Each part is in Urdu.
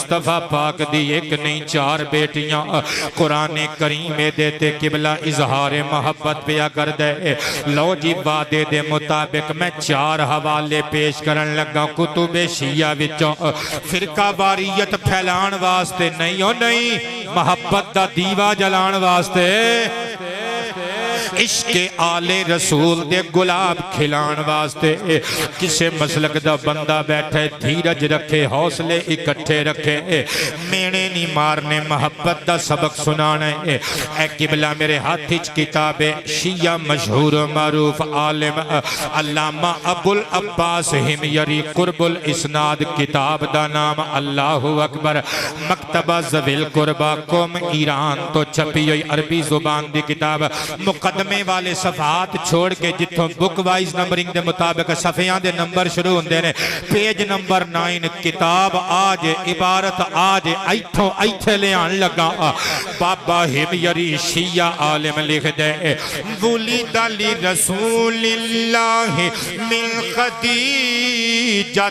مصطفیٰ پاک دی ایک نہیں 4 بیٹیاں قرآن کریم دیتے قبلہ اظہار محبت پیا کر دے لو جی وعدے دے مطابق میں 4 حوالے پیش کرن لگا کتب شیعہ وچوں فرقہ واریت پھیلان واسطے نہیں ہو نہیں محبت دا دیوا جلان واسطے عشق آل رسول دے گلاب کھلان واسطے کسے مسلک دا بندہ بیٹھے دھیرج رکھے حوصلے اکٹھے رکھے مینے نہیں مارنے محبت دا سبق سنانے اے قبلہ میرے ہاتھ کتاب شیعہ مشہور و معروف عالم علامہ ابو العباس حمیری قرب الاسناد کتاب دا نام اللہ اکبر مکتبہ ذوی القربہ قوم ایران تو چھپی ہوئی عربی زبان دی کتاب مقدمے والے صفحات چھوڑ کے جتوں بک وائز نمبرنگ دے مطابق صفحیاں دے نمبر شروع ہوندے نے پیج نمبر 9 کتاب آج عبارت آج ایتھوں ایتھے لے آن لگا بابا حمیری شیعہ عالم لکھ دے ولد لرسول اللہ من خدیجہ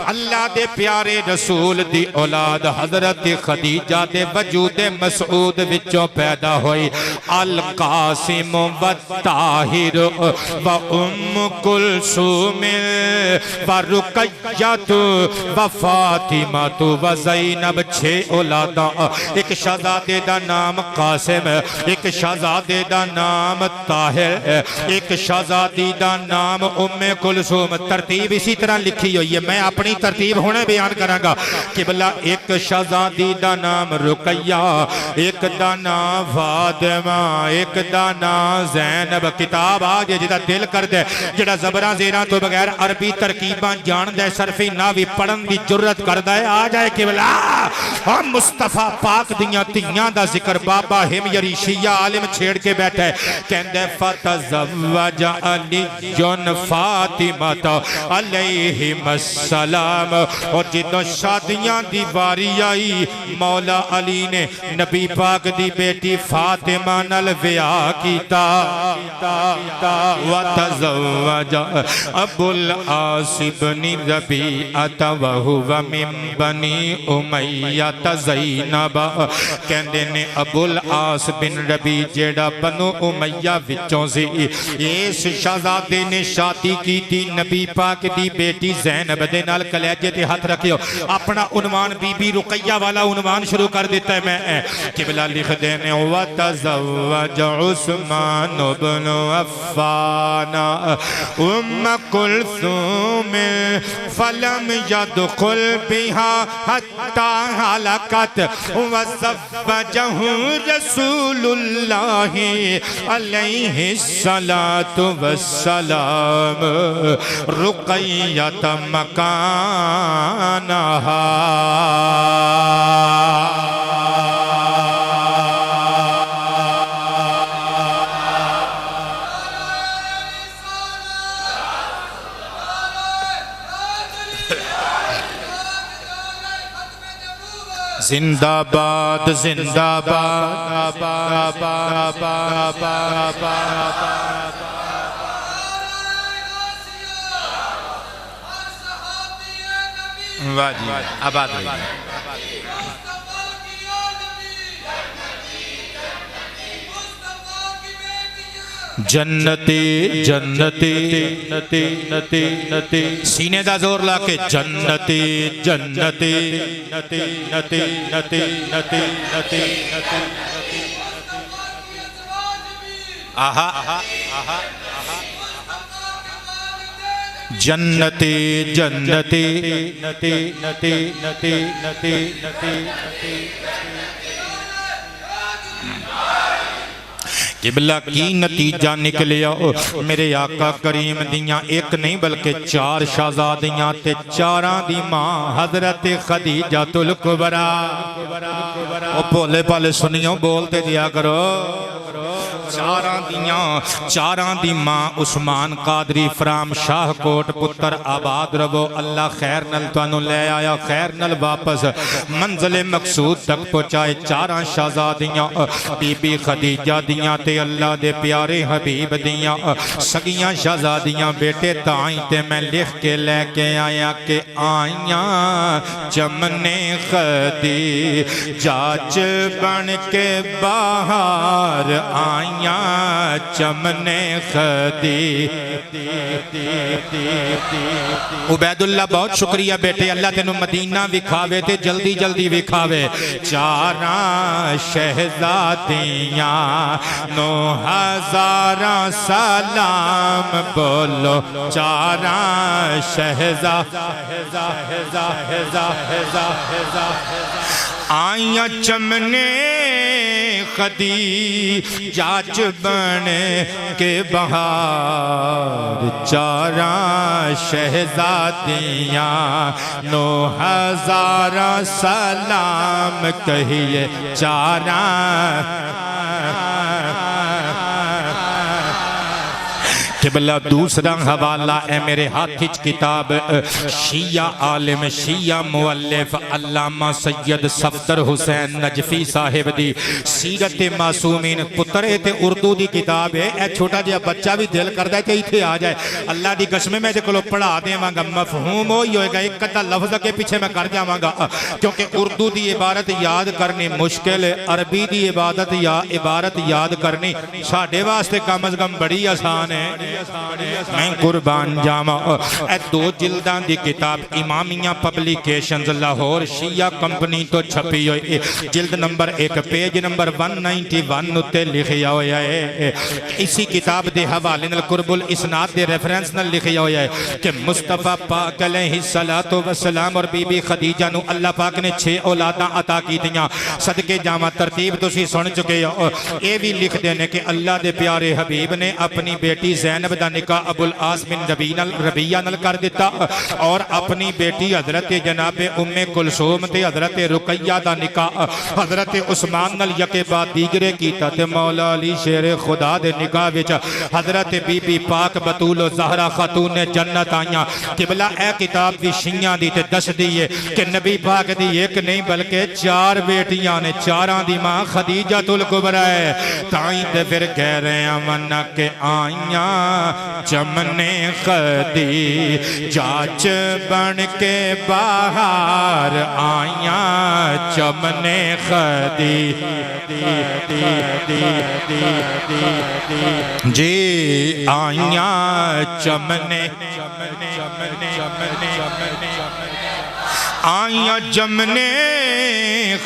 اللہ دے پیارے رسول دی اولاد حضرت خدیجہ دے وجود مسعود وچوں پیدا ہوئی القاسم والطاہر کلثوم ورقیۃ وفاطمہ وزینب 6 اولاداں ایک شہزادے دا نام قاسم ایک شہزادے دا نام طاہر ایک شہزادی دا نام کلثوم ترتیب اسی طرح لکھی ہوئی ہے میں اپنی ترتیب ہونے بیان کراں گا قبلہ ایک شہزادی دا نام رقیہ ایک دا نام فاطمہ ایک دا نام زینب کتاب آج جدا دل کر دے جدا زبران زیران تو بغیر عربی ترکیبان جان دے صرفی ناوی پڑھن دی جرت کر دے آ جائے قبلہ ہم مصطفیٰ پاک دیاں تیاں دا ذکر بابا حمیری شیعہ عالم چھیڑ کے بیٹھے کہندے فتزوج علی جن فاطمہ علیہم السلام اور جدو شادیاں دی واری آئی مولا علی نے نبی پاک دی بیٹی فاطمہ نال ویاہ کیتا وتزوج ابو العاص بن ربیعہ وہو من بنی امیہ زینب کہندے نے ابو العاص بن ربیع جیڑا بنو امیہ وچوں سے اس شہزادے نے شادی کی تھی نبی پاک دی بیٹی زینب دے نال کلیجے تے ہاتھ رکھیو اپنا عنوان بی بی رقیہ والا عنوان شروع کر دیتا ہے میں قبلہ لکھ دینے وتزوج عثمان بن عفان کلثوم فلم يدخل بها حتى هلكت وزوجه رسول الله عليه الصلاة والسلام رقية مكانها زندہ باد زندہ باد واہ جی آباد رہی جنتی جنتی نتی سینے دا زور لا کے جنتی جنتی نتی نتی نتی نتی نتی آہا آہا جنتی جنتی نتی نتی نتی نتی نتی قبلہ کی نتیجہ نکلیا میرے آقا کریم دیاں ایک نہیں بلکہ 4 شہزادیاں تے 4 دی ماں حضرت خدیجہ الکبریٰ او بولے پالے سنیوں بولتے دیا کرو چاراں دی ماں عثمان قادری فرام شاہ کوٹ پتر آباد ربو اللہ خیر نل توانو لے آیا خیر نل واپس منزل مقصود تک پہنچائے چاراں شہزادیاں بی بی خدیجہ دیاں تے اللہ دے پیارے حبیب دیاں سگیاں شہزادیاں بیٹے تائیں تے میں لکھ کے لے کے آیا کہ آئیاں چمنے خدیجہ بن کے باہر آئیاں چمنے عبید اللہ بہت شکریہ بیٹے اللہ تینو مدینہ وکھاوے تے جلدی جلدی وکھاوے چاراں شہزادیاں 9000 سلام بولو چاراں آئیاں چمنے خدیجہ بن کے بہار چاراں شہزادیاں 9000 سلام کہیے چاراں قبلہ دوسرا حوالہ ہے میرے ہاتھ کتاب شیعہ عالم شیعہ مؤلف علامہ سید صفدر حسین نجفی صاحب دی سیرت معصومین پترے تے اردو دی کتاب ہے اے چھوٹا جہا بچہ بھی دل کردا ہے کہ ایتھے آ جائے اللہ دی قسم میں کولو پڑھا دیواں گا مفہوم ہوئی ہوئے گا ایک کتا لفظ کے پیچھے میں کر جاواں گا کیونکہ اردو دی عبارت یاد کرنی مشکل ہے عربی دی عبارت یاد کرنی ساڈے واسطے کم از کم بڑی آسان ہے میں قربان جاما اے 2 جلدان دی کتاب امامیہ پبلیکیشنز لاہور شیعہ کمپنی تو چھپی ہوئی جلد نمبر 1 پیج نمبر 191 تے لکھیا ہویا ہے اسی کتاب دے حوالے نال قرب الاسناد دے ریفرنس نال لکھیا ہویا ہے کہ مصطفیٰ پاک علیہ السلام اور بی بی خدیجہ نو اللہ پاک نے 6 اولاداں عطا کی دیاں صدقے جامع ترتیب تو سی سن چکے ہو اے بھی لکھ دینے کہ اللہ دے پیارے حبیب نے اپنی بیٹی زینب دا نکاح ابو العاص بن ربیہ نل کر دیتا اور اپنی بیٹی حضرت جناب ام کلثوم تے حضرت رقیہ دا نکاح حضرت عثمان نل یکے بعد دیگرے کیتا تے مولا علی شیر خدا دے نکاح وچ حضرت بی بی پاک بطول و زہرہ خاتون جنت آئیاں قبلہ اے کتاب بھی شیعہ دی تے دس دیئے کہ نبی پاک دی ایک نہیں بلکہ 4 بیٹیاں نے چاراں دی ماں خدیجہ الکبریٰ ہے تائیں تے پھر کہہ رہے ہیں منہ کے آئیاں چمنے خدیجہ بن کے باہر آئیاں چمنے جی آئیاں چمنے آئیاں جمنے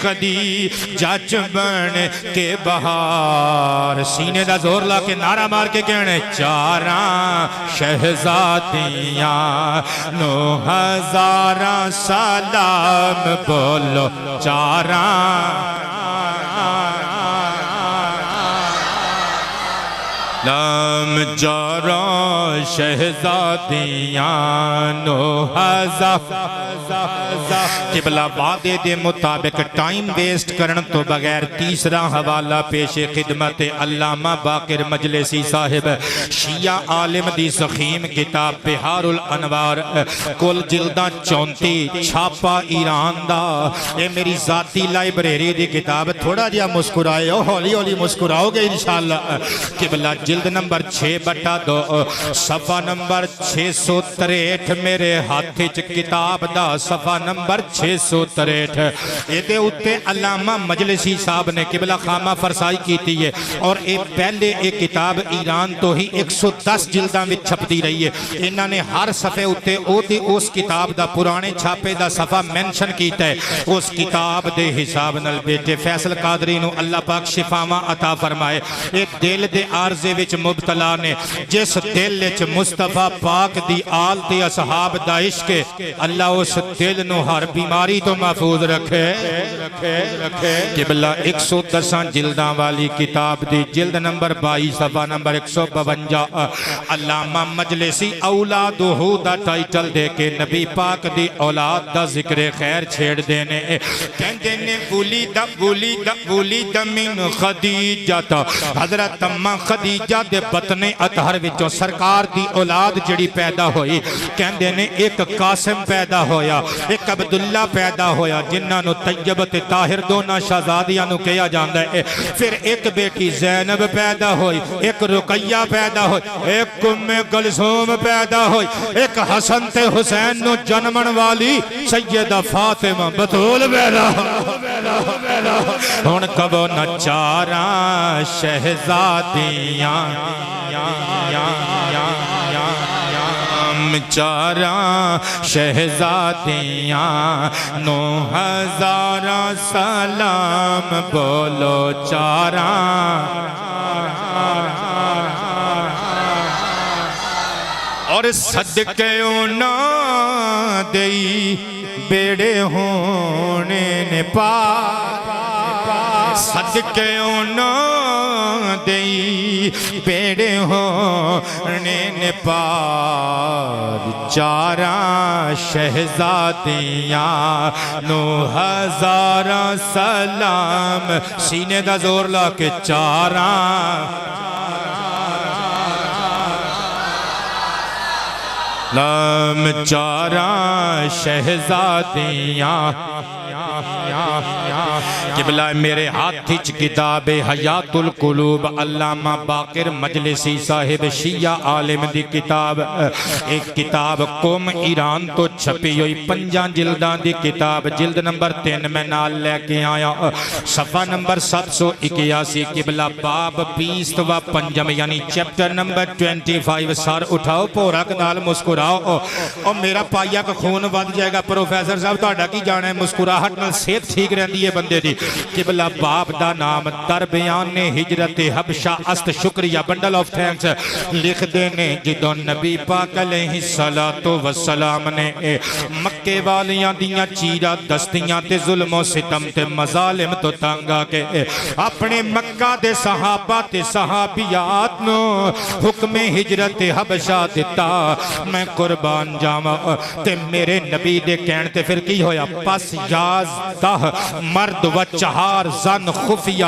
خدیجہ بن کے بہار سینے دا زور لا کے نعرہ مار کے کہنے چاراں شہزادیاں 9000 سلام بولو چاراں لام جارا شہزادیاں 9000 قبلہ وعدے دے مطابق ٹائم ویسٹ کرن تو بغیر تیسرا حوالہ پیش خدمت علامہ باقر مجلسی صاحب شیعہ عالم دی زخیم کتاب بہار الانوار کل جلدہ 34 چھاپا ایران دا اے میری ذاتی لائبریری دی کتاب تھوڑا جیا مسکرائے ہو ہولی ہولی مسکراؤ گے انشاءاللہ قبلہ جلد نمبر 6/2 صفحہ نمبر 663 میرے ہاتھ کتاب دا صفحہ نمبر 663 ایتے اتے علامہ مجلسی صاحب نے قبلہ خامہ فرسائی کیتی ہے اور پہلے ایک کتاب ایران تو ہی 110 جلدہ میں چھپتی رہی ہے انہوں نے ہر صفحے اتے اس کتاب دا پرانے چھاپے دا صفحہ منشن کیتا ہے اس کتاب دے حساب نال بیٹے فیصل قادری نو اللہ پاک شفاواں عطا فرمائے ایک دل دے عارضے وچ مبتلا نے جس دل وچ مصطفیٰ پاک دی آل تے اصحاب دا عشق اللہ اس دل نو ہر بیماری تو محفوظ رکھے قبلہ 110 جلداں والی کتاب دی جلد نمبر 22 صفحہ نمبر 152 علامہ مجلسی اولادہو دا ٹائٹل دے کے نبی پاک دی اولاد دا ذکر خیر چھیڑ دینے کہندے نے وُلِدَ من خدیجہ حضرت اماں خدیجہ دے بطن اطہر وچوں سرکار دی اولاد جڑی پیدا ہوئی کہندے نے ایک قاسم پیدا ہویا ایک عبداللہ پیدا ہویا جنہاں نو طیب تے طاہر دونوں شہزادیاں نو کہا جاندا ہے پھر ایک بیٹی زینب پیدا ہوئی ایک رقیہ پیدا ہوئی ایک ام کلثوم پیدا ہوئی ایک حسن تے حسین نو جنمن والی سیدہ فاطمہ بطول پیدا ہن کبو نچاراں شہزادیاں چاراں شہزادیاں 9000 سلام بولو چاراں اور صدقے انہاں دئی بیڑے ہونے نے صدقے انہاں دئی بیڑے ہونے نے چاراں شہزادیاں 9000 سلام سینے دا زور لا کے چاراں لام چاراں شہزادیاں قبلہ میرے ہاتھ ہچ کتاب حیات القلوب علامہ باقر مجلسی صاحب شیعہ عالم دی کتاب ایک کتاب قوم ایران تو چھپی ہوئی 5 جلدان دی کتاب جلد نمبر 3 میں نال لے کے آیا صفحہ نمبر 781 قبلہ باب 20واں پنجم یعنی چیپٹر نمبر 25 سار اٹھاؤ پورک نال مسکراؤ اور میرا پائیا کا خون ود جائے گا پروفیسر صاحب تو کی جانا ہے مسکراہٹ میں صحت ٹھیک رہتی ہے بندے دی قبلہ باب دا نام در بیان ہجرت حبشہ است شکریہ بنڈل آف تھینکس لکھ دینے جدو نبی پاک علیہ السلام نے مکے والیاں دیاں چیرہ دستیاں تے ظلم و ستم تے مظالم تو تانگا کے اپنے مکہ دے صحابہ تے صحابیات نو حکم ہجرت حبشہ دیتا میں قربان جاما تے میرے نبی دے کہنتے پھر کی ہویا پس یازدہ مرد و 4 زن خفیہ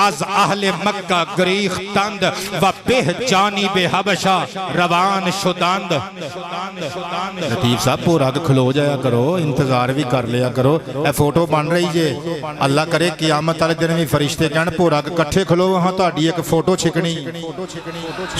از اہل مکہ گریخ تند و بہ جانب حبشہ روان شدند لطیف صاحب پورا کھلو جایا کرو انتظار بھی کر لیا کرو اے فوٹو بن رہی جے اللہ کرے قیامت والے دن بھی فرشتے کہن پورا کٹھے کھلو وہاں تہاڈی ایک فوٹو چھکنی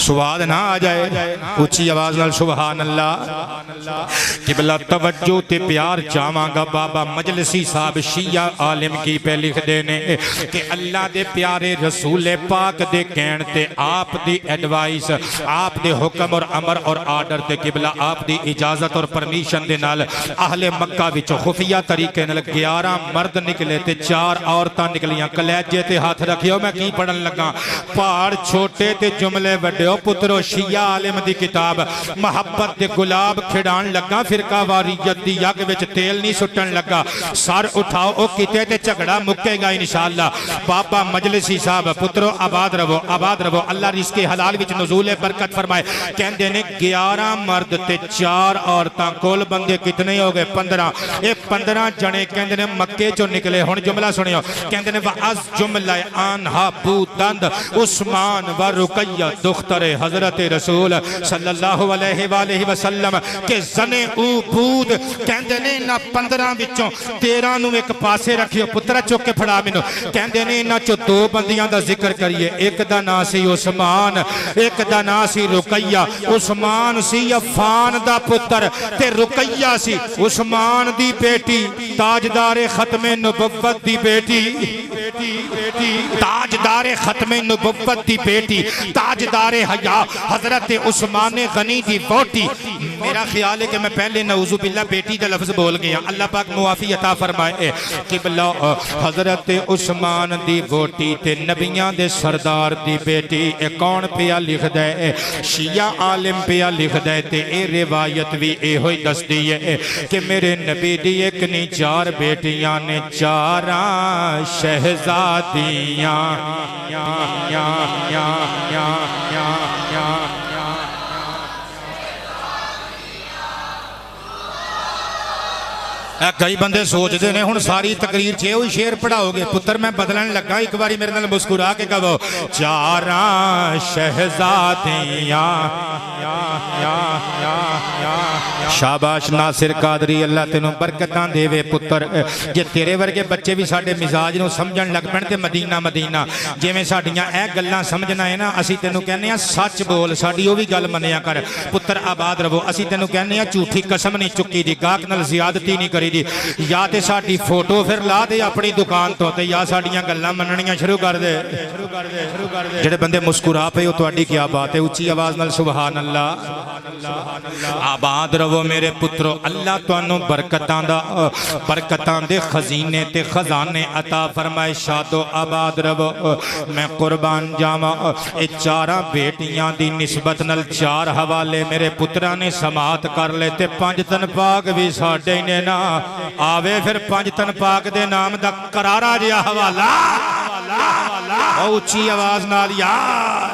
سواد نہ آ جائے اونچی آواز نال سبحان اللہ قبلہ توجہ تے پیار جاواں گا بابا مجلسی صاحب شیعہ عالم کی پہ لکھ دینے کہ اللہ دے پیارے رسول پاک دے کہن تے آپ دی ایڈوائس آپ دے حکم اور امر اور آرڈر تے قبلہ آپ دی اجازت اور پرمیشن دے نال اہل مکہ وچ خفیہ طریقے نال 11 مرد نکلے تے 4 عورتاں نکلیاں کلیجے تے ہاتھ رکھیو میں کی پڑھن لگا پہاڑ چھوٹے تے جملے وڈیو پترو شیعہ عالم دی کتاب محبت دے گلاب کھڑان لگا فرقہ واریت دی یگ وچ تیل نہیں سٹن لگا سر اٹھاؤ او کتے تے جھگڑا مکے گا انشاءاللہ بابا مجلسی صاحب پترو آباد رہو اللہ رزق حلال وچ نزول برکت فرمائے کہندے نے 11 مرد تے 4 عورتاں کول بندے کتنے ہو گئے 15 اے 15 جنے کہندے نے مکے چوں نکلے ہن جملہ سنیو کہندے نے واز جملہ آنہا بودند عثمان و رقیہ دختر حضرت رسول صلی اللہ علیہ وآلہ وسلم کہ زنے او بود کہندے نے نہ 15 وچوں 13 نو ایک پاسے رکھیو پترہ چوک کے پھڑا منو کہندے نے نہ چو 2 بندیاں دا ذکر کریے ایک دا نا سی عثمان ایک دا نا سی رقیہ عثمان سی عفان دا پتر تے رقیہ سی عثمان دی بیٹی تاجدار ختم نبوت دی بیٹی تاجدار ختم نبوت دی بیٹی تاجدار حیا حضرت عثمان غنی دی بوٹی میرا خیال ہے کہ میں پہلے نعوذ باللہ بیٹی دا لفظ بول گیا، اللہ پاک معافی عطا فرمائے۔ قبلہ حضرت عثمان دی ووٹی تے نبیاں دے سردار دی بیٹی، اے کون پیا لکھ دے؟ شیعہ عالم پیا لکھ دے، تے اے روایت بھی اے ہوئی دس دی ہے کہ میرے نبی دی ایک نہیں چار بیٹیاں نے، چاراں شہزادیاں۔ کئی بندے سوچ دے نے ہن ساری تقریر چھے ہوئی شعر پڑھاؤ گے، پتر میں بدلن لگا، ایک باری میرے نال مسکرا کے کہو چاراں شہزادیاں۔ شاباش ناصر قادری، اللہ تینوں برکتاں دے وے پتر، جے تیرے ورگے بچے بھی ساڈے مزاج نو سمجھن لگ پن تے مدینہ مدینہ جویں ساڈیاں اے گلاں سمجھنا ہے نا، اسی تینوں کہنے ہاں سچ بول، ساڈی او بھی گل منیا کر پتر، آباد رہو۔ اسی تینوں کہنے ہاں جھوٹھی قسم نہیں چکی دی، گاہک نال زیادتی نہیں کری دی، یا تے ساڈی فوٹو پھر لا دے اپنی دکان تو تے یا ساڈیاں گلاں مننیاں شروع کر دے۔ جڑے بندے مسکرا پے ہو تہاڈی کیا بات ہے، اونچی آواز نال سبحان اللہ۔ آباد رہو میرے پترو، اللہ تانوں برکتاں دے خزینے تے خزانے عطا فرمائے، شاد و آباد رہو۔ میں قربان جاواں اے چاراں بیٹیاں دی نسبت نال چار حوالے میرے پتراں نے سماعت کر لے تے پنج تن پاک بھی ساڈے نے نا آوے، پھر پنج تن پاک دے نام دا کرارا جیا حوالہ اونچی آواز نال یار۔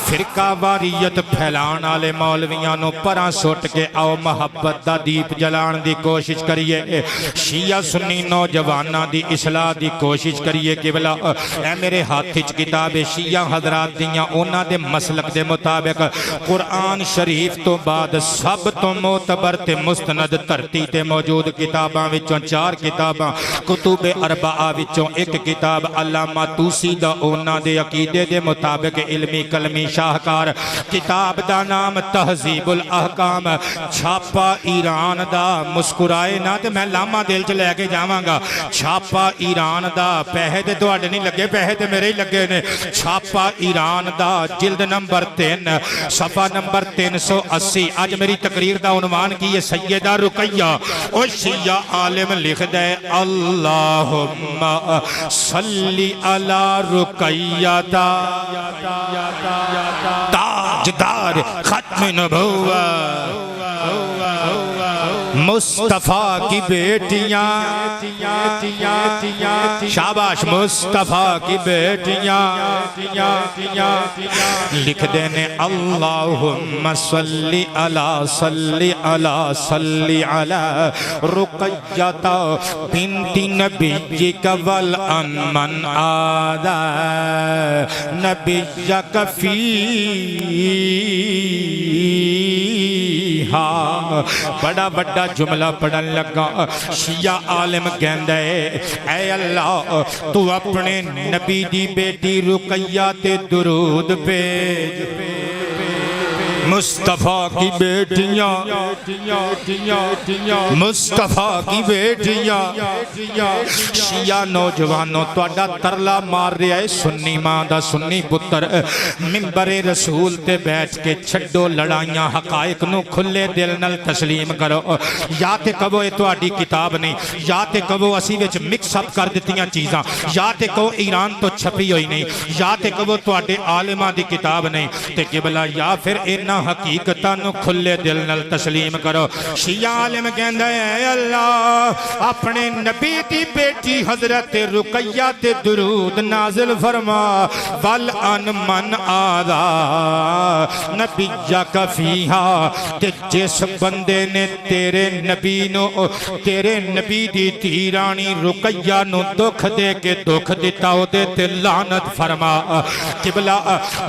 فرقہ واریت پھیلان والے مولویاں نو پراں سٹ کے آؤ محبت دا دیپ جلان دی کوشش کریے، شیعہ سنی نوجواناں دی اصلاح دی کوشش کریے۔ قبلہ اے میرے ہاتھ وچ کتاب شیعہ حضرات دیاں انہاں دے مسلک دے مطابق قرآن شریف تو بعد سب تو معتبر تے مستند دھرتی تے موجود کتاباں وچوں چار کتاباں، کتب اربعہ وچوں ایک کتاب علامہ طوسی دا انہاں دے عقیدے دے مطابق علمی کلمی شاہکار، کتاب دا نام تہذیب الاحکام، چھاپا ایران دا، مسکرائے نہ تے میں لاما دل چ لے کے جاواں گا، چھاپا ایران دا، پیسے تے تواڈے نہیں لگے، پیسے تے میرے ہی لگے نے، چھاپا ایران دا، جلد نمبر 3 صفحہ نمبر 380۔ آج میری تقریر دا عنوان کی ہے سیدہ رقیہ، او شیعہ عالم لکھ دے اللہم صلی علی رقیہ تاجدار ختم نبوت، مصطفیٰ کی بیٹیاں، شاباش مصطفیٰ کی بیٹیاں، لکھ دینے اللہم صلی علی صلی علی صلی علی رقیہ بنت نبیک والامن آدھا نبیک فیہا۔ بڑا بڑا جملہ پڑھن لگا، شیعہ عالم کہندے اے اللہ تو اپنے نبی دی بیٹی رقیہ تے درود بھیج، مصطفیٰ کی بیٹیاں، مصطفیٰ کی بیٹیاں۔ شیعہ نوجوانوں تواڈا ترلا مار رہا ہے سنی ماں دا سنی پتر، منبر رسول تے بیٹھ کے چھڈو لڑائیاں، حقائق نو کھلے دل نال تسلیم کرو، یا تے کہو اے تواڈی کتاب نہیں، یا تے کہو اسی وچ مکس اپ کر دتیاں چیزاں، یا تے کہو ایران تو چھپی ہوئی نہیں، یا تے کہو تواڈے عالماں دی کتاب نہیں، تے قبلہ یا پھر انہاں حقیقتاں نو کھلے دل نال تسلیم کرو۔ شیعہ عالم کہندا ہے اے اللہ اپنے نبی دی بیٹی حضرت رقیہ تے درود نازل فرما، والان من آذا نبیک فیہا، تے جس بندے نے تیرے نبی نو، تیرے نبی دی تیرانی رقیہ نو دکھ دے کے دکھ دیتا ہو دے تے لعنت فرما۔ قبلہ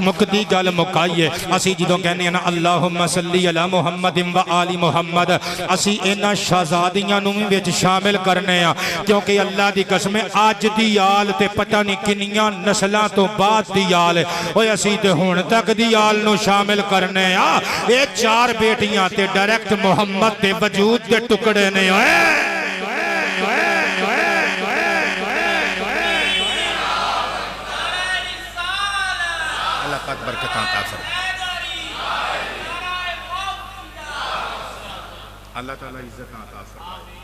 مقدی گل مکائیے، اسی جدوں کہنے نا اللہم صلی علی محمد و آل محمد، اسی اینا شہزادیاں نو بھی وچ شامل کرنے ہیں، کیونکہ اللہ دی قسم آج دی آل تے پتہ نہیں کنیاں نسلاں تو بعد دی آل ہے، اوہ اسی تے ہون تک دی آل نو شامل کرنے ہیں۔ اے چار بیٹیاں تے ڈائریکٹ محمد تے وجود دے ٹکڑے نے۔ اللہ پاک برکتاں عطا فرمائے۔ اللہ تعالیٰ عزت عطا فرمائے.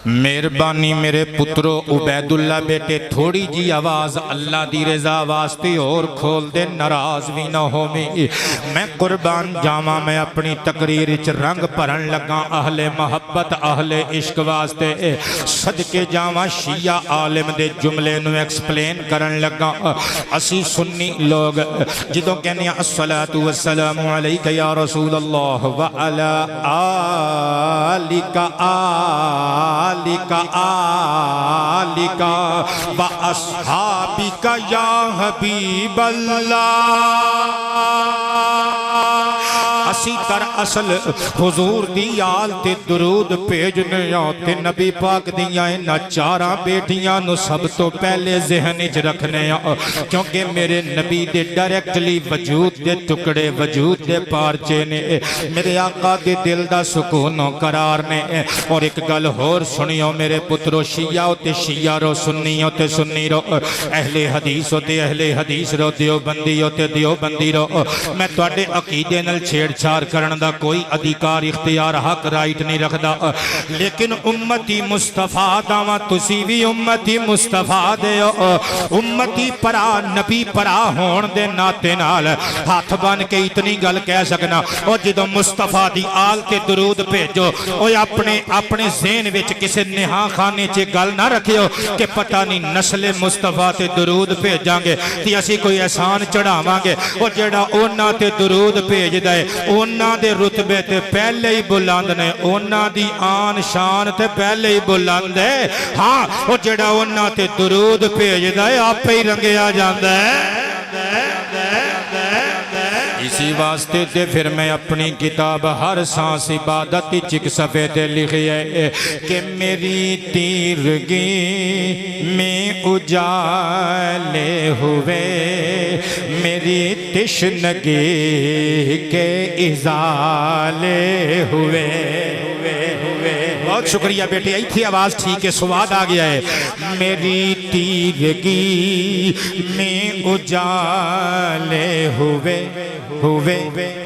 مہربانی میرے پترو عبید اللہ بیٹے تھوڑی جی آواز اللہ دی رضا واسطے اور کھول دے ناراض بھی نہ ہو میں قربان جاواں میں اپنی تقریر وچ رنگ بھرن لگا اہل محبت اہل عشق واسطے صدقے جاواں شیعہ عالم دے جملے نو ایکسپلین کرن لگا اسی سنی لوگ جدوں کہنے الصلاۃ والسلام علیک یا رسول اللہ وعلی آلک آلک و اصحابک یا حبیب اللہ اسی در اصل حضور دی آل تے درود بھیجنے تے نبی پاک دیاں انہاں چاراں بیٹیاں نو سب تو پہلے ذہن وچ رکھنے کیونکہ میرے نبی دے ڈائریکٹلی وجود دے ٹکڑے وجود دے پارچے نے میرے آقا دے دل دا سکون و قرار نے اور ایک گل ہور سنیو میرے پترو شیعہ تے شیعہ رو سنیو تے سنی رو اہل حدیث تے اہل حدیث رو دیوبندی تے دیوبندی رو میں تواڈے عقیدے نال چھیڑ چھاڑ کرن دا کوئی ادھیکار اختیار حق رائٹ نہیں رکھدا لیکن امتی مصطفیٰ داواں تسی بھی امتی مصطفیٰ دے امتی پرا نبی پرا ہون دے ناتے نال ہاتھ بن کے اتنی گل کہہ سکنا اور جدو مصطفیٰ دی آل تے درود بھیجو اور اپنے ذہن وچ کسے نہا خانے چے گل نہ رکھیو کہ پتہ نہیں نسل مصطفیٰ تے درود بھیجاں گے تی اسی کوئی احسان چڑھاواں گے اور جڑا اونا تے درود بھیج دے اونا دے رتبے تے پہلے ہی بلند نے اونا دی آن شان تے پہلے ہی بلند ہے ہاں وہ جڑا اونا تے درود بھیج دے آپ پہ ہی رنگیا جاندہ ہے اسی واسطے تے پھر میں اپنی کتاب ہر سانس عبادت چک صفحے تے لکھی ہے کہ میری تیرگی میں اجالے ہوئے میری تشنگی کے ازالے ہوئے بہت شکریہ بیٹے آئی تھی آواز ٹھیک ہے سواد آ گیا ہے میری تیرگی میں اجالے ہوئے ہوئے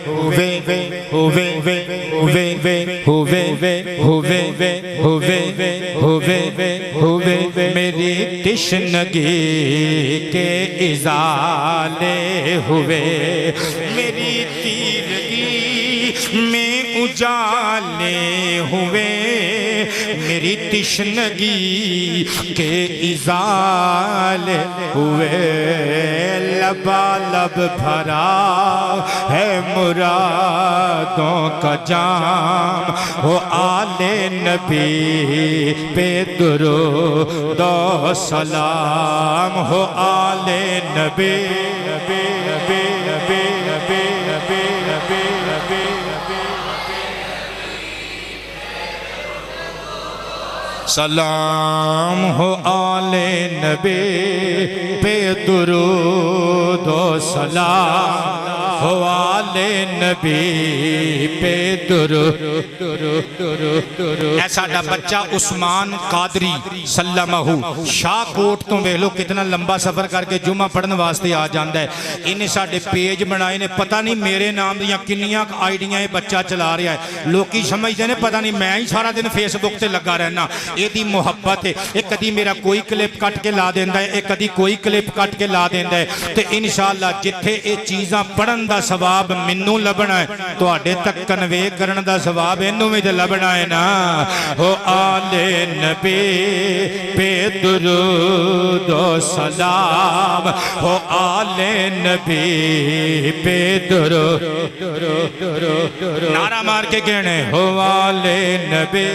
ہوئے ہوئے ہوئے میری تشنگی کے ازالے ہوئے میری تیرگی میں اجالے ہوئے میری تشنگی کے ازالے ہوئے لبا لب بھرا ہے مرادوں کا جام ہو آل نبی پہ درود و سلام ہو آل نبی سلام ہو آل نبی پہ درود و سلام ہو آل نبی پہ درود اے ساڈا بچہ عثمان قادری سلمہ شاہ کوٹ تو ویلو کتنا لمبا سفر کر کے جمعہ پڑھن واسطے آ جاندہ ہے انہیں ساڈے پیج بنائے نے پتہ نہیں میرے نام دیاں کنیاں آئیڈیاں بچہ چلا رہا ہے لوکی سمجھتے ہیں پتہ نہیں میں ہی سارا دن فیس بک تے لگا رہنا یہ دی محبت ہے ایک کدی میرا کوئی کلپ کٹ کے لا دیندہ ہے ایک کدی کوئی کلپ کٹ کے لا دیندہ ہے تو انشاءاللہ جتھے اے چیزاں پڑھن دا ثواب منوں لبنا ہے تو آڈے تک کنوے کرن دا ثواب انہوں میں لبنا ہے نا ہو آل نبی پہ درود و سلام ہو آل نبی پہ درود نعرہ مار کے کہنے ہو آل نبی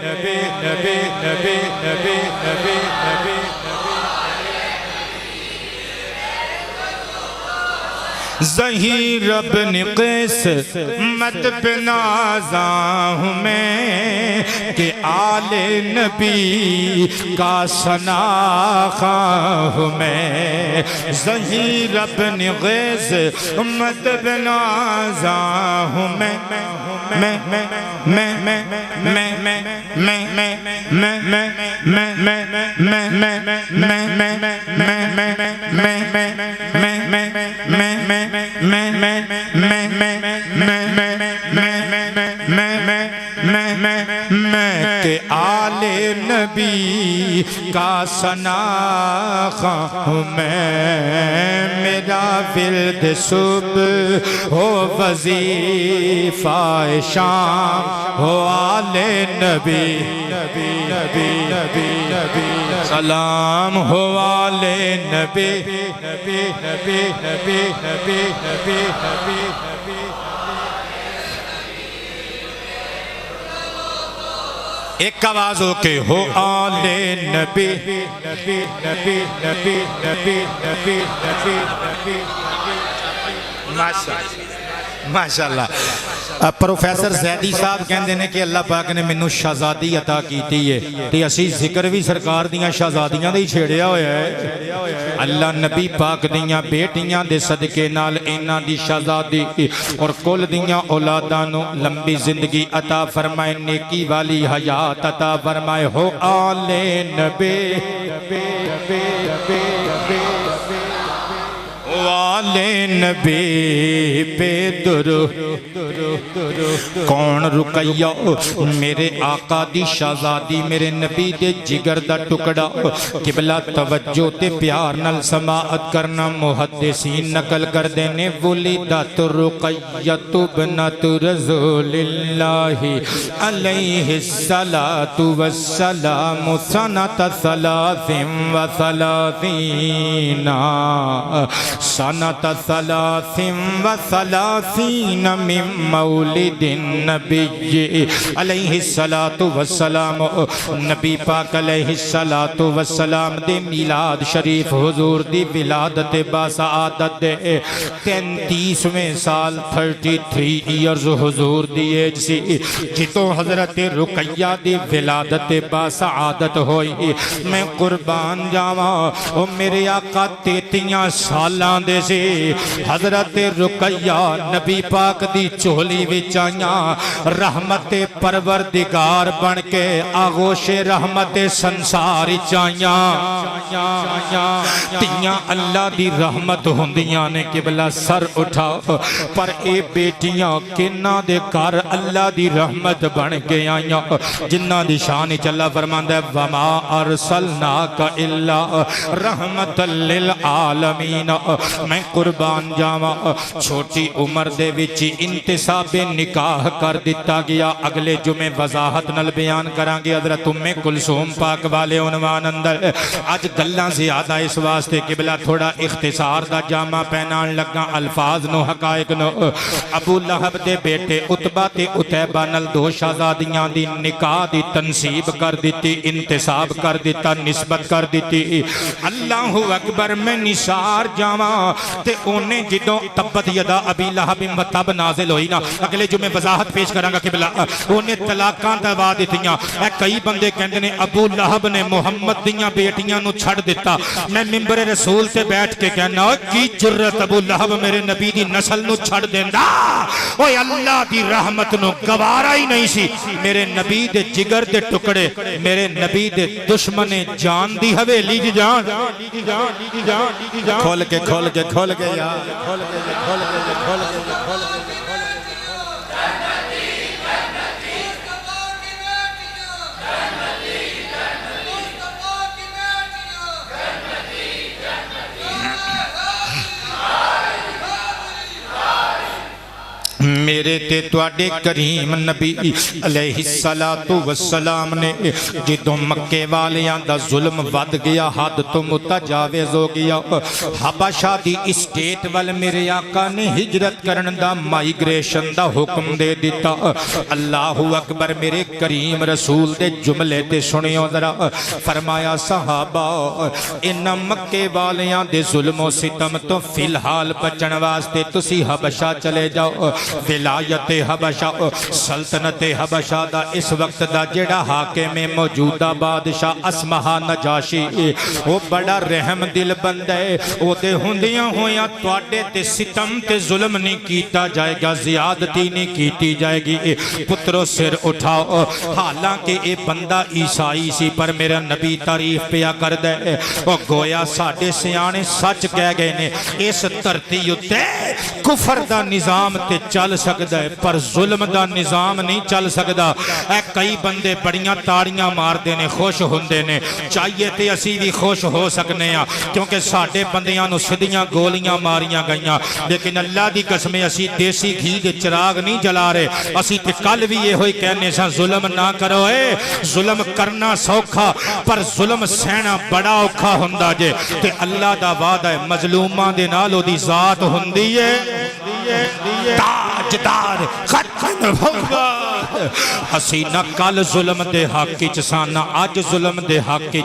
نبی نبی نبی نبی نبی نبی ظہیر بن قیس مت پہ نازاں ہوں میں کہ آل نبی کا ثنا خواں ہوں میں ظہیر بن قیس مت پہ نازاں ہوں میں کہ آل نبی کا ثنا خواں ہوں میں میرا ورد صبح ہو وظیفہ شام ہو آل نبی سلام ہو آل نبی ایک آواز ہو کے ہو آل نبی ماشاءاللہ پروفیسر زیدی صاحب کہندے نے کہ اللہ پاک نے منو شہزادی عطا کیتی ہے تے اسی ذکر بھی سرکار دیاں شہزادیاں دے ہی چھیڑیا ہویا ہے اللہ نبی پاک دیاں بیٹیاں دے صدقے نال انہاں دی شہزادی اور کل دیاں اولاداں نو لمبی زندگی عطا فرمائے نیکی والی حیات عطا فرمائے ہو آل نبی والے نبی پہ درود کون رقیہ میرے آقا دی شہزادی میرے نبی دے جگر دا ٹکڑا قبلہ توجہ تے پیار نل سماعت کرنا محدثین نقل کر دینے ولدت رقیت بنت رسول اللہ علیہ السلام سنت ثلاث و ثلاثین سنت ثلاث و ثلاثین من مولد النبی علیہ السلام نبی پاک علیہ السلام دے میلاد شریف حضور دی ولادت باسعادت دے 33ویں سال 33 ایئرز حضور دی ایج سی جتوں حضرت رقیہ دی ولادت باسعادت ہوئی میں قربان جاواں او میرے آقا 33 سالاں دے سے حضرت رقیہ نبی پاک دی چولی وچ آئیاں رحمت پروردگار بن کے آغوش رحمت سنسار چاہیاں تیاں اللہ دی رحمت ہوندیاں نے قبلہ سر اٹھا پر اے بیٹیاں کنہ دے کار اللہ دی رحمت بن کے آئیاں جنہ دی شان چلا فرماندہ وما ارسلناک الا رحمت للعالمین میں قربان جاواں چھوٹی عمر دے وچ انتصاب نکاح کر دیتا گیا اگلے جمعے وضاحت نل بیان کران گے حضرت ام کلثوم پاک والے عنوان اندر آج گلاں زیادہ اس واسطے قبلہ تھوڑا اختصار دا جامع پہنان لگا الفاظ نو حقائق نو ابو لہب دے بیٹے عتبہ تے عتیبہ نل دو شہزادیاں دی نکاح دی تنصیب کر دیتی انتصاب کر دیتا نسبت کر دیتی اللہ اکبر میں نثار جاواں تے انہیں جدوں تبت یدا ابی لہب و تب نازل ہوئی نا اگلے جو میں وضاحت پیش کرانگا قبلہ انہیں طلاقاں دبا دیتیاں اے کئی بندے کہندے نے ابو لہب نے محمد دیاں بیٹیاں نو چھڑ دیتا میں ممبر رسول تے بیٹھ کے کہنا کی جرت ابو لہب میرے نبی دی نسل نو چھڑ دیندہ اوہ اللہ دی رحمت نو گوارا ہی نہیں سی میرے نبی دے جگر دے ٹکڑے میرے نبی دے دشمن جان دی حویلی دی جان کھول کے کھول کے کھول کے یا کھول کے کھول کے کھول کے کھول کے میرے تے تواڈے کریم نبی علیہ الصلوۃ والسلام نے جدوں مکے والیاں دا ظلم ود گیا حد تو متجاوز ہو گیا حبشہ دی اسٹیٹ ول میرے آقا نے ہجرت کرن دا مائیگریشن دا حکم دے دیتا اللہ اکبر میرے کریم رسول دے جملے تے سنیو ذرا فرمایا صحابہ ان مکے والیاں دے ظلم و ستم تو فی الحال بچن واسطے تسی حبشہ چلے جاؤ ولایت حبشہ سلطنت حبشہ دا اس وقت دا جڑا حاکم موجودہ بادشاہ اسمہا نجاشی وہ بڑا رحم دل بندہ ہے وہ دے ہندیاں ہویاں تواڈے تے ستم تے ظلم نہیں کیتا جائے گا زیادتی نہیں کیتی جائے گی پترو سر اٹھاؤ حالانکہ اے بندہ عیسائی سی پر میرا نبی تعریف پیا کر دے وہ گویا ساڑھے سیانے سچ کہہ گئے نے اس دھرتی اُتے کفر دا نظام تے چل سکدا ہے پر ظلم دا نظام نہیں چل سکدا اے کئی بندے بڑیاں تاڑیاں مار دینے خوش ہوندے نے چاہیے تے اسی بھی خوش ہو سکنے ہیں کیونکہ ساڑھے بندیاں نو صدیاں گولیاں ماریاں گئیاں لیکن اللہ دی قسمیں اسی دیسی گھی دے چراغ نہیں جلا رہے اسی تے کل بھی یہ ہوئی کہنے سا ظلم نہ کرو ظلم کرنا سوکھا پر ظلم سہنا بڑا اوکھا ہوندا جے تے اللہ دا وعدہ ہے مظلوماں دے نال دی ذات ہوندی ہے تاجدار ختم ہوگا حسینہ کل ظلم دے حق کی چسانا آج ظلم دے حق کی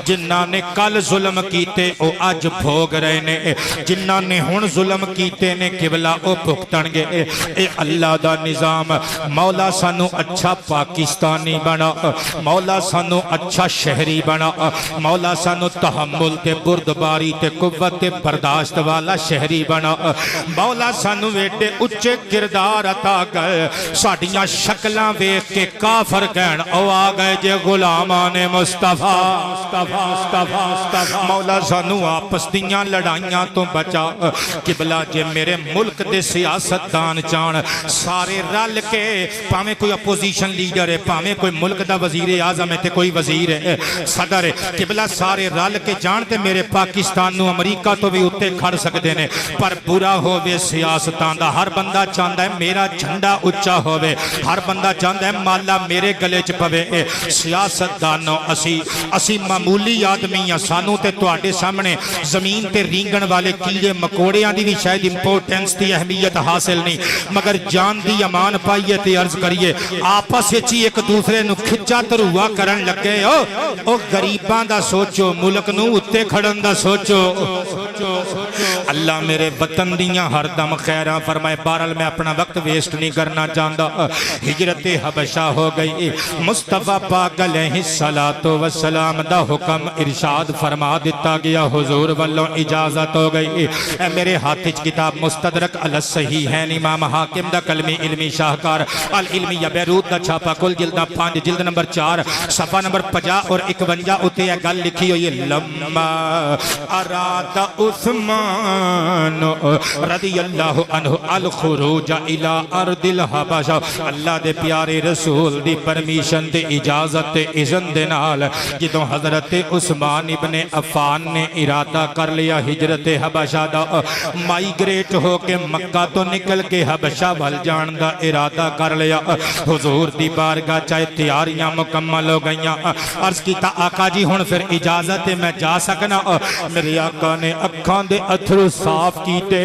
جنہ نے کل ظلم کیتے او آج بھوگ رہے نے جنہ نے ہن ظلم کیتے نے قبلہ او بھگتن گے اے اللہ دا نظام مولا سانو اچھا پاکستانی بنا مولا سانو اچھا شہری بنا مولا سانو تحمل تے بردباری تے قوت تے برداشت والا شہری بنا مولا سانو ویٹے اچھے کردار عطا کر ساڑیاں شکلاں ویکھ کے کافر کہن او آگئے جے غلامان مصطفیٰ مولا سانو آپس دیاں لڑائیاں تو بچا قبلہ جے میرے ملک دے سیاست دان چان سارے رل کے پاویں کوئی اپوزیشن لیڈر ہے پاویں کوئی ملک دا وزیر اعظم ہے تے کوئی وزیر ہے صدر ہے قبلہ سارے رل کے جانتے میرے پاکستان نو امریکہ تو بھی اتے کھڑ سکتے ہیں پر برا ہووے سیاستان دا ہر بندہ چاہتا ہے میرا جھنڈا اچھا ہووے ہر بندہ چاہتا ہے مالا میرے گلے چ پوے سیاست دانو اسی معمولی آدمی ہیں سانو تے تواڈے سامنے زمین تے رینگن والے کیڑے مکوڑیاں دی بھی شاید امپورٹنس دی اہمیت حاصل نہیں مگر جان دی امان پائیے تے عرض کریے آپس وچ ایک دوسرے نو کھچا تروا کرن لگے او غریباں دا سوچو ملک نو اتے کھڑن دا سوچو اللہ میرے وطن دیاں ہر دم خیراں فرمائے بہرحال میں اپنا وقت ویسٹ نہیں کرنا چاہتا ہجرت حبشہ ہو گئی مصطفیٰ پاک علیہ السلام دا حکم ارشاد فرما دیتا گیا حضور والوں اجازت ہو گئی اے میرے ہاتھ کتاب مستدرک علی الصحیحین امام حاکم دا کلمی علمی شاہکار العلمی بیروت دا چھاپا کل جلدہ 5 جلد نمبر 4 صفحہ نمبر 50 اور 51 اتے یہ گل لکھی ہوئی لما اراد عثمان رضی اللہ عنہ الخروج الى ارض الحبشہ اللہ دے پیارے رسول دی پرمیشن تے اجازت تے اذن دے نال جدوں حضرت عثمان ابن عفان نے ارادہ کر لیا ہجرت حبشہ دا مائیگریٹ ہو کے مکہ تو نکل کے حبشہ ول جان دا ارادہ کر لیا حضور دی بارگاہ چاہے تیاریاں مکمل ہو گئیاں عرض کیتا آقا جی ہن پھر اجازت ہے میں جا سکنا میرے آقا نے اکھاں دے اتھرو صاف کیتے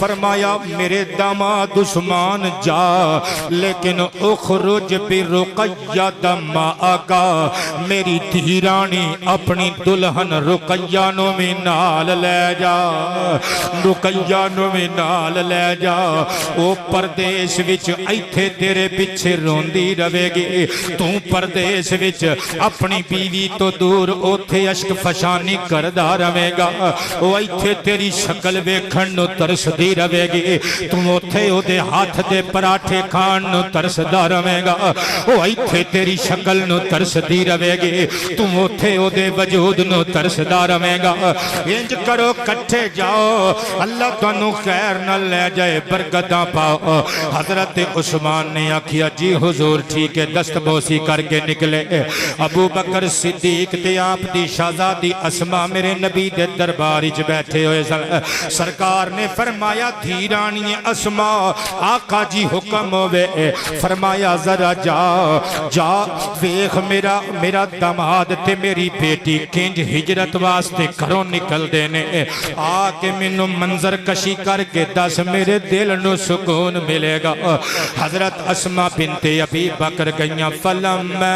فرمایا میرے داماد عثمان جا لیکن اخرج برقیہ دما آقا میری دھیرانی اپنی دلہن رقیہ نو میں نال لے جا رقیہ نو میں نال لے جا او پردیس وچ ایتھے تیرے پچھے روندی روے گی تو پردیس وچ اپنی بیوی تو دور اوتھے عشق فشانی کردہ روے گا او ایتھے تیری شکل ویکھن نو ترس دی روے گی تم اوتھے او دے ہاتھ دے پراٹھے کھان نو ترس دا روے گا او ایتھے تیری شکل نو ترس دی روے گی تم اوتھے او دے وجود نو ترس دا روے گا انج کرو کٹھے جاؤ اللہ تانوں خیر نہ لے جائے برکتاں پاؤ حضرت عثمان نے آکھیا جی حضور ٹھیک ہے دست بوسی کر کے نکلے ابو بکر صدیق تے آپ دی شہزادی اسما میرے نبی دے دربار وچ بیٹھ بیٹھے ہوئے سن سرکار نے فرمایا دھی رانی اسما آقا جی حکم ہوئے فرمایا ذرا جا ویخ میرا داماد تے میری بیٹی کنج ہجرت واسطے گھروں نکل دینے آ کے مینوں منظر کشی کر کے دس میرے دل نو سکون ملے گا حضرت اسما بنت ابی بکر گئیاں فلما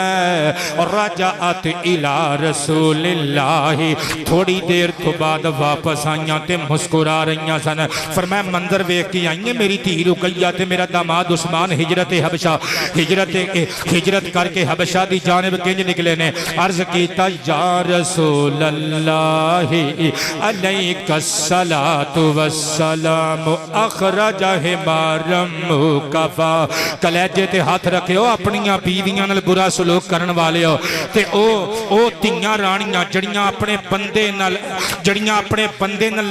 رجعت الى رسول اللہ تھوڑی دیر تو بعد واپس آئیاں تے مسکرا رہیاں سن فرمایا منظر ویکھ کے آئیے میری دھی رقیہ تے میرا داماد عثمان ہجرت کر کے حبشہ دی جانب کنج نکلے نے عرض کیتا یا رسول اللہ علیک الصلاۃ والسلام اخرجہما رمکفا کلیجے تے ہاتھ رکھے ہو اپنیاں بیویاں نال برا سلوک کرن والے ہو تے او تیاں رانیاں جڑیاں اپنے بندے نال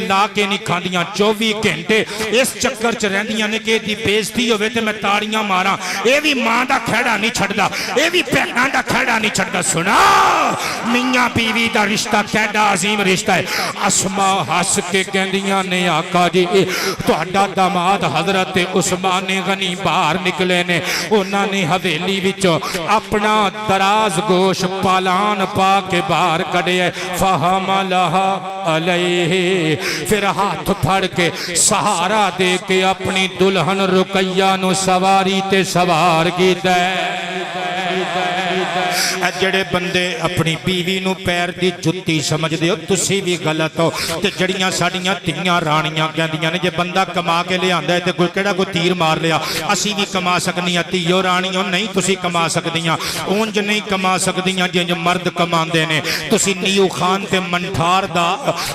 لا کے نہیں کھاندیاں 24 گھنٹے اس چکر چ رہندیاں نے کہ دی بےزتی ہوئے تے میں تاڑیاں ماراں اے بھی ماں دا کھیڑا نہیں چھڑدا اے بھی بہناں دا کھیڑا نہیں چھڑدا سنا میاں بیوی دا رشتہ کیڈا عظیم رشتہ ہے اسما ہس کے کہندیاں نے آقا جی تہاڈا داماد حضرت عثمان غنی باہر نکلے نے انہاں نے حویلی وچوں اپنا دراز گوش پالان پا کے باہر کڈیا فحملها علیہ پھر ہاتھ پھڑ کے سہارا دے کے اپنی دلہن رقیہ نو سواری تے سوار کیتا ہے جڑے بندے اپنی بیوی نو پیر دی جتی سمجھ دے ہو تسی بھی غلط ہو تے جڑیاں ساڑیاں تیاں رانیاں کہندیاں نے جے بندہ کما کے لے آندا ہے تے کوئی کیڑا کوئی تیر مار لیا اسی بھی کما سکنیاں تیو رانیاں نہیں تسی کما سکدیاں اونج نہیں کما سکدیاں جنج مرد کماندے نے تسی نیو خان تے منٹھار دا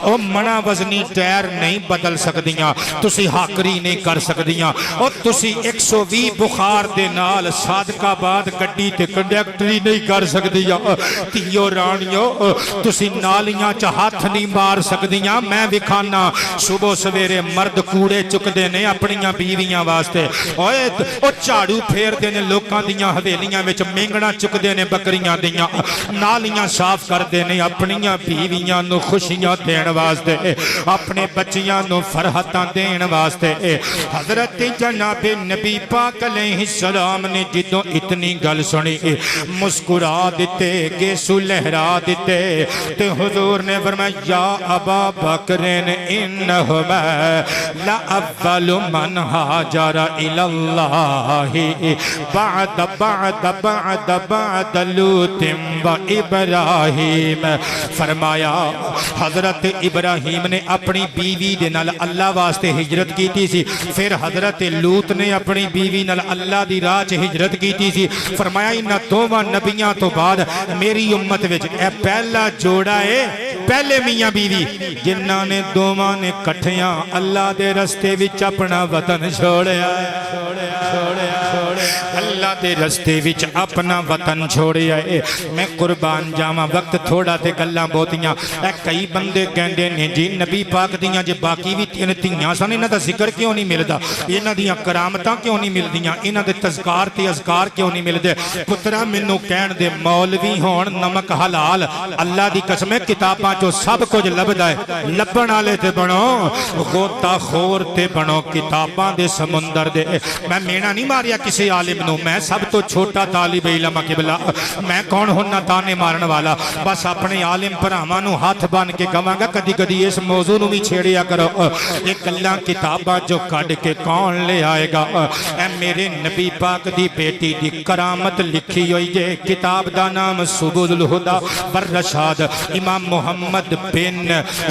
او منا وزنی ٹائر نہیں بدل سکدیاں تسی ہاکری نہیں کر سکدیاں او تسی 120 بخار دے نال صادقہ بعد گڈی تے کنڈکٹری نہیں کر سکدیاں تیو رانیوں تسی نالیاں چا ہاتھ نہیں مار سکدیاں میں وکھانا صبح سویرے مرد کوڑے چک دینے اپنیاں بیویاں واسطے او چاڑو پھیر دینے لوکاں دیاں حویلیاں وچ مینگنا چک دینے بکریاں دیاں نالیاں صاف کر دینے اپنیاں بیویاں نو خوشیاں دین واسطے اپنے بچیاں نو فرحتاں دین واسطے حضرت جناب نبی پاک علیہ السلام نے جدوں اتنی گل سنی مسکرا دیتے گیسو لہرا دیتے تے حضور نے فرمایا یا ابا بکرین انہما لأول من ہاجر الاللہ بعد لوط و ابراہیم فرمایا حضرت ابراہیم نے اپنی بیوی دے نال اللہ واسطے ہجرت کی تھی سی پھر حضرت لوط نے اپنی بیوی نال اللہ دی راہ چ ہجرت کی تھی سی فرمایا انہاں دوواں نبیاں تو بعد میری امت وچ اے پہلا جوڑا ہے پہلے میاں بیوی جنہاں نے دوواں نے کٹھیاں اللہ دے رستے وچ اپنا وطن چھوڑیا اللہ دے رستے وچ اپنا وطن چھوڑیا ہے میں قربان جاواں وقت تھوڑا تے گلاں بہتیاں اے کئی بندے کہندے نے جی نبی پاک دیاں جے باقی بھی تیاں سن انہاں دا ذکر کیوں نہیں ملدا انہاں دیاں کرامتاں کیوں نہیں ملدیاں انہاں دے تذکار تے اذکار کیوں نہیں ملدے پترا مینوں کہن دے مولوی ہون نمک حلال اللہ دی قسم ہے کتاباں چوں سب کچھ لبدا ہے لبن والے تے بنو غوطہ خور تے بنو کتاباں دے سمندر دے میں مینا نہیں ماریا کسی عالم نو میں سب تو چھوٹا طالب علم قبلہ میں کون ہونا تانے مارن والا بس اپنے عالم بھراواں نو ہاتھ بن کے کہاں گا کدی کدی اس موضوع نو بھی چھیڑیا کرو ایک اللہ کتاباں جو کڈ کے کون لے آئے گا اے میرے نبی پاک دی بیٹی دی کرامت لکھی ہوئی جے کتاب دا نام سبل الہدا والرشاد امام محمد بن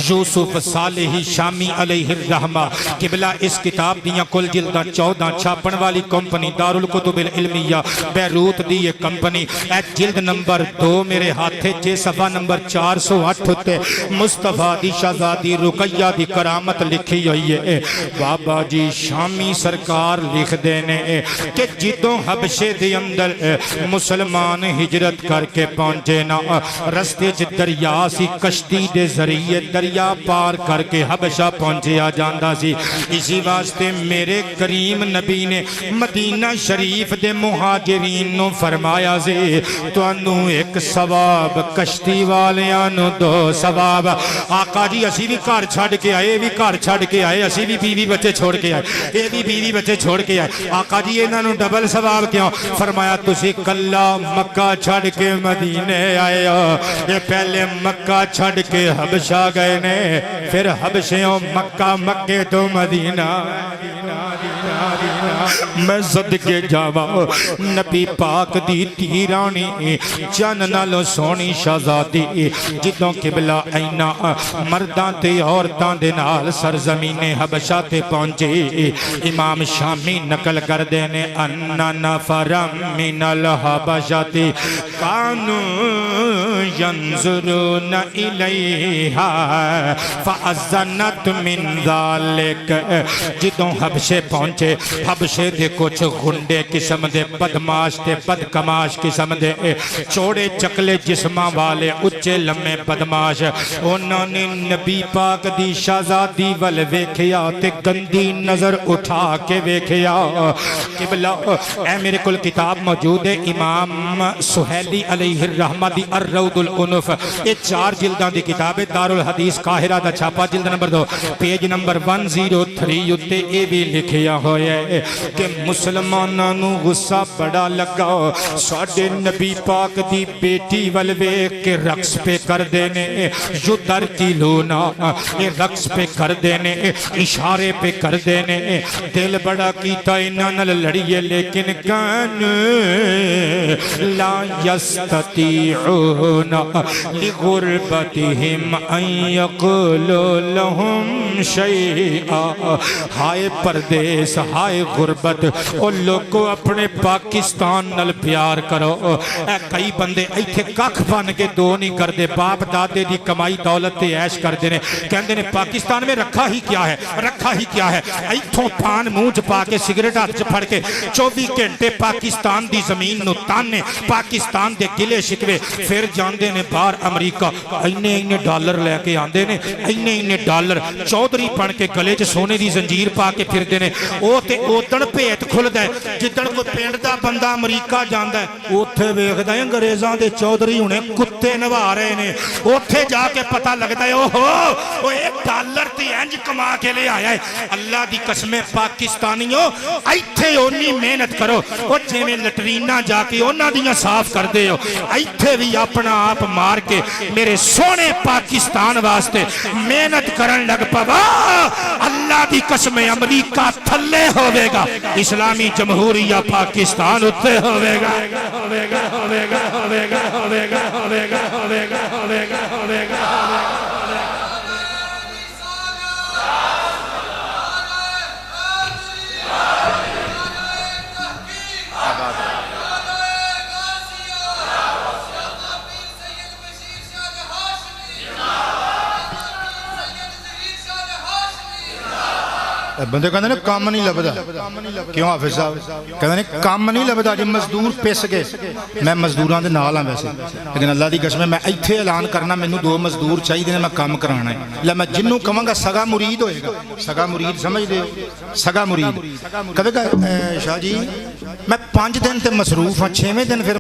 یوسف صالح شامی علیہ الرحمہ قبلہ اس کتاب دیاں کل جلدہ 14 چھاپن والی کمپنی دارالکتب العلمیہ بیروت دی یہ کمپنی اے جلد نمبر 2 میرے ہاتھے چے صفحہ نمبر 408 ہوتے مصطفیٰ دی شہزادی رقیہ دی کرامت لکھی ہوئی ہے بابا جی شامی سرکار لکھ دینے کہ جدوں حبشے دے اندر مسلمان ہجرت کر کے پہنچے نا رستے چ دریا سی کشتی دے ذریعے دریا پار کر کے حبشہ پہنچے آ جاندہ سی اسی واسطے میرے کریم نبی نے مدینہ شریف شریف دے مہاجرین نو فرمایا سے تانوں ایک ثواب کشتی والیاں نو دو ثواب آقا جی اسی بھی گھر چھڈ کے آئے بھی گھر چھڈ کے آئے اسی بھی بیوی بچے چھوڑ کے آئے اے بھی بیوی بچے چھوڑ کے آئے آقا جی انہاں نو ڈبل ثواب کیوں فرمایا تسی کلا مکہ چھڈ کے مدینے آئے ہو یہ پہلے مکہ چھڈ کے حبشہ گئے نے پھر حبشیوں مکہ مکے تو مدینہ میں صدقے جاوا نبی پاک دی تیرانی چن نالو سونی شہزادی جدوں قبلہ اینا مرداں تے عورتاں دے نال سرزمین حبشہ تے پہنچے امام شامی نقل کر دینے انّا نفرم من الحبشہ تے کانو ینظرون الیہا فأذنت من ذالک جدوں حبشے پہنچے حبشے دے کچھ گھنڈے قسم دے بدماش تے بدکماش قسم دے چوڑے چکلے جسماں والے اچھے لمے بدماش انہوں نے نبی پاک دی شہزادی ول ویکھیا تے گندی نظر اٹھا کے ویکھیا قبلہ اے میرے کل کتاب موجود ہے امام سہیلی علیہ الرحمہ دی الروض العنف یہ 4 جلداں دی کتاب ہے دارالحدیث قاہرہ دا چھاپا جلد نمبر 2 پیج نمبر 103 اتے اے بھی لکھیا ہویا ہے کہ مسلماناں نو غصہ بڑا لگا ساڈے نبی پاک دی بیٹی ول ویکھ کے رقص پہ کر دینے جو در کی لونا یہ رقص پہ کر دینے اشارے پہ کر دینے دل بڑا کیتا انہاں نال لڑیے لیکن کان لا یستطیعون لغربتہم ان یقولوا لہم شیئا ہائے پردیس ہائے غربت اور لوگوں اپنے پاکستان نل پیار کرو اے کئی بندے ایتھے ککھ بن کے دو نہیں کر دے باپ دادے دی کمائی دولت تے عیش کر دینے کہندے نے پاکستان میں رکھا ہی کیا ہے رکھا ہی کیا ہے ایتھوں پان منہ چ پا کے سگریٹ ہاتھ چ پھڑ کے 24 گھنٹے پاکستان دی زمین نو تانے پاکستان دے گلے شکوے پھر جاندے نے باہر امریکہ اینے ڈالر لے کے آندے نے اینے ڈالر چودھری بن کے گلے چ سونے دی زنجیر پا کے پھر دینے او تے اوتن پیٹ کھل دے جدن کوئی پینڈ دا بندہ امریکہ جاندہ ہے اوتھے ویکھدا ہے انگریزاں دے چودھری ہونے کتے نوا رہے نے اوتھے جا کے پتہ لگتا ہے اوہ ایک ڈالر تے انج کما کے لے آیا ہے اللہ دی قسمیں پاکستانیوں ایتھے اونی محنت کرو او جویں لٹریناں جا کے انہاں دیاں صاف کر دے ہو ایتھے بھی اپنا آپ مار کے میرے سونے پاکستان واسطے محنت کرن لگ پوا اللہ دی قسمیں امریکہ تھلے ہوئے گا اسلامی جمہوریہ پاکستان اتے ہوئے گا بندے کہندے نے کام نہیں لبدا کیوں حافظ صاحب کہندے نے کام نہیں لبدا جے مزدور پس گئے میں مزدوراں دے نال ہاں ویسے لیکن اللہ دی قسم میں ایتھے اعلان کرنا مینوں 2 مزدور چاہیے نے میں کام کرانا ہے لے میں جنوں کہاں گا سگا مرید ہوئے گا سگا مرید سمجھ دے ہو سگا مرید کہے گا شاہ جی میں 5 دن تے مصروف ہاں 6ویں دن پھر